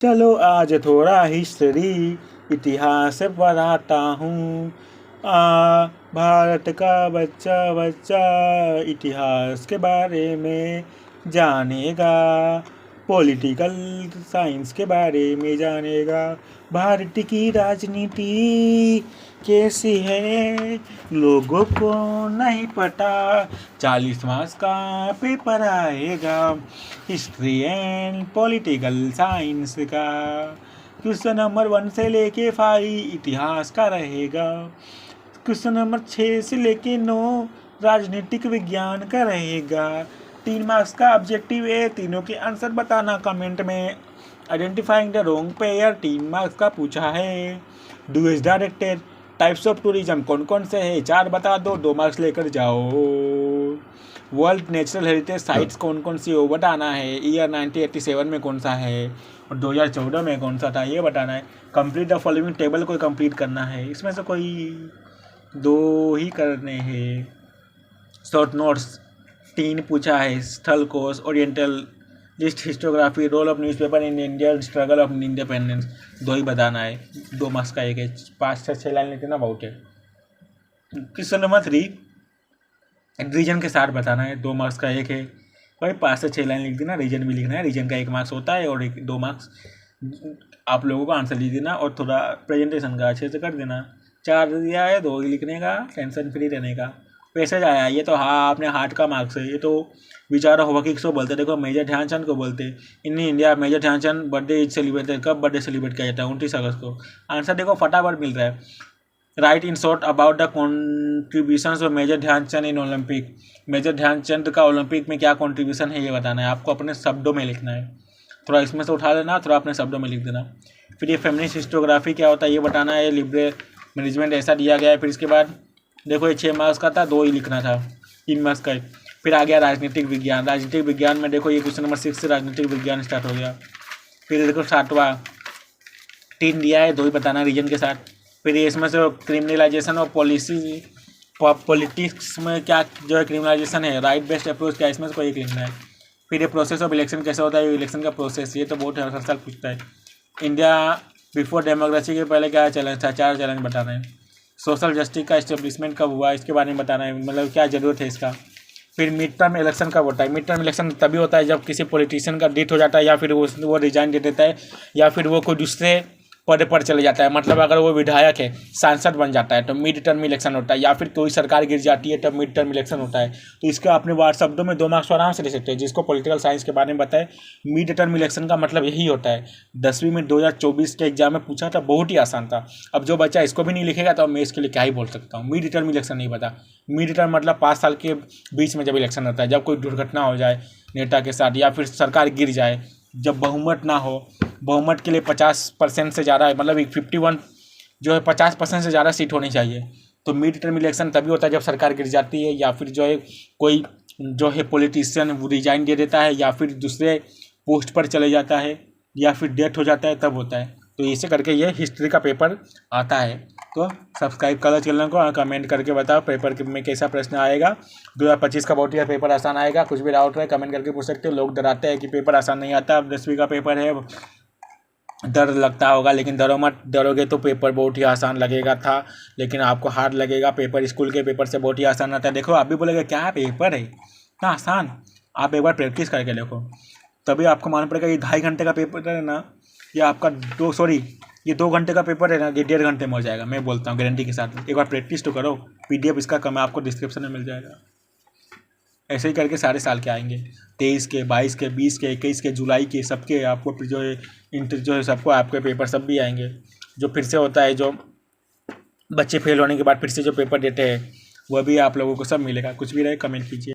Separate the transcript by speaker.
Speaker 1: चलो आज थोड़ा हिस्ट्री इतिहास पढ़ाता हूँ। भारत का बच्चा बच्चा इतिहास के बारे में जानेगा, पॉलिटिकल साइंस के बारे में जानेगा। भारत की राजनीति कैसी है लोगों को नहीं पता। 40 मार्क्स का पेपर आएगा हिस्ट्री एंड पॉलिटिकल साइंस का। क्वेश्चन नंबर 1 से लेके 5 इतिहास का रहेगा। क्वेश्चन नंबर 6 से लेके 9 राजनीतिक विज्ञान का रहेगा। 3 मार्क्स का ऑब्जेक्टिव है, तीनों के आंसर बताना कमेंट में। Identifying the wrong pair 3 marks का पूछा है। Do is directed types of tourism कौन कौन से है 4 बता दो, 2 मार्क्स लेकर जाओ। वर्ल्ड नेचुरल हेरिटेज साइट्स कौन कौन सी हो बताना है। ईयर 1987 में कौन सा है और 2014 में कौन सा था ये बताना है। कंप्लीट द फॉलोइंग टेबल को कंप्लीट करना है, इसमें से कोई 2 ही करने हैं। शॉर्ट नोट्स 3 पूछा है। स्थल कोश, oriental list, histography, role of newspaper in Indian struggle of independence 2 ही बताना है। 2 मार्क्स का एक है, 5 से 6 लाइन लिखना बहुत है। क्वेश्चन नंबर 3 रीजन के साथ बताना है, 2 मार्क्स का एक है भाई। 5 से 6 लाइन लिख देना, रीजन भी लिखना है। रीजन का 1 मार्क्स होता है और 2 मार्क्स आप लोगों को आंसर लिख देना और थोड़ा प्रेजेंटेशन का अच्छे से कर देना। 4 दिया है, 2 ही लिखने का, टेंशन फ्री रहने का। पैसेज आया ये तो हाँ आपने हार्ट का मार्क्स है। ये तो विचारो हॉकी को बोलते, देखो मेजर ध्यानचंद को बोलते। In India major Dhyanchand birthday celebrated, कब बर्थडे सेलिब्रेट किया जाता है 29 अगस्त को। आंसर देखो फटाफट मिल रहा है। Write in short about the contributions of major Dhyanchand in Olympic. मेजर ध्यानचंद का ओलंपिक में क्या कॉन्ट्रीब्यूशन है ये बताना है, आपको अपने शब्दों में लिखना है। थोड़ा इसमें से उठा लेना, थोड़ा अपने शब्दों में लिख देना। फिर ये फेमिनिस्ट हिस्टोग्राफी क्या होता है ये बताना है। लिबरल मैनेजमेंट ऐसा दिया गया है। फिर इसके बाद देखो ये 6 मार्क्स का था, 2 ही लिखना था, 3 मार्क्स का। फिर आ गया राजनीतिक विज्ञान। राजनीतिक विज्ञान में देखो ये क्वेश्चन नंबर 6 से राजनीतिक विज्ञान स्टार्ट हो गया। फिर देखो 7वां 3 दिया है, 2 ही बताना रीजन के साथ। फिर ये इसमें से क्रिमिनलाइजेशन और पॉलिसी पॉलिटिक्स में क्या जो है क्रिमिनलाइजेशन है, राइट बेस्ड अप्रोच क्या, इसमें से कोई एक लिखना है। फिर ये प्रोसेस ऑफ इलेक्शन कैसे होता है, इलेक्शन का प्रोसेस, ये तो बहुत हर साल पूछता है। इंडिया बिफोर डेमोक्रेसी के पहले क्या चैलेंज था, 4 चैलेंज बताना है। सोशल जस्टिस का इस्टेब्लिशमेंट कब हुआ इसके बारे में बताना है, मतलब क्या ज़रूरत है इसका। फिर मिड टर्म इलेक्शन कब होता है। मिड टर्म इलेक्शन तभी होता है जब किसी पॉलिटिशियन का डेथ हो जाता है या फिर वो रिजाइन दे देता है या फिर वो कोई दूसरे पद पर चले जाता है। मतलब अगर वो विधायक है, सांसद बन जाता है तो मिड टर्म इलेक्शन होता है, या फिर कोई सरकार गिर जाती है तब मिड टर्म इलेक्शन होता है। तो इसका अपने वार्ड शब्दों में 2 मार्क्स आराम से ले सकते हैं। जिसको पॉलिटिकल साइंस के बारे में बताए, मिड टर्म इलेक्शन का मतलब यही होता है। 10वीं में 2024 के एग्जाम में पूछा था, बहुत ही आसान था। अब जो बच्चा इसको भी नहीं लिखेगा तो मैं इसके लिए क्या ही बोल सकता हूँ। मिड टर्म इलेक्शन नहीं पता। मिड टर्म मतलब 5 साल के बीच में जब इलेक्शन होता है, जब कोई दुर्घटना हो जाए नेता के साथ या फिर सरकार गिर जाए, जब बहुमत ना हो। बहुमत के लिए 50% से ज़्यादा, मतलब 51 जो है 50% से ज़्यादा सीट होनी चाहिए। तो मिड टर्म इलेक्शन तभी होता है जब सरकार गिर जाती है या फिर जो है कोई जो है पॉलिटिशियन वो रिजाइन दे देता है या फिर दूसरे पोस्ट पर चले जाता है या फिर डेथ हो जाता है, तब होता है। तो इसे करके ये हिस्ट्री का पेपर आता है। तो सब्सक्राइब करो चैनल को और कमेंट करके बताओ पेपर में कैसा प्रश्न आएगा। 2025 का बहुत ही पेपर आसान आएगा। कुछ भी डाउट रहे कमेंट करके पूछ सकते हो। लोग डराते हैं कि पेपर आसान नहीं आता, अब 10वीं का पेपर है, डर लगता होगा, लेकिन डरो मत। डरोगे तो पेपर बहुत ही आसान लगेगा था, लेकिन आपको हार्ड लगेगा। पेपर स्कूल के पेपर से बहुत ही आसान आता है। देखो आप भी बोलेंगे क्या पेपर है इतना आसान, आप एक बार प्रैक्टिस करके देखो तभी आपको मालूम पड़ेगा। ये 2.5 घंटे का पेपर है ना, ये आपका 2 घंटे का पेपर है ना, ये 1.5 घंटे में हो जाएगा। मैं बोलता हूँ गारंटी के साथ। एक बार प्रैक्टिस तो करो। PDF इसका कम है, आपको डिस्क्रिप्शन में मिल जाएगा। ऐसे ही करके सारे साल के आएंगे, 23 के, 22 के, 20 के, 21 के, जुलाई के, सबके आपको जो है इंटर जो है सबको आपके पेपर सब भी आएंगे। जो फिर से होता है, जो बच्चे फेल होने के बाद फिर से जो पेपर देते हैं, वह भी आप लोगों को सब मिलेगा। कुछ भी रहे कमेंट कीजिए।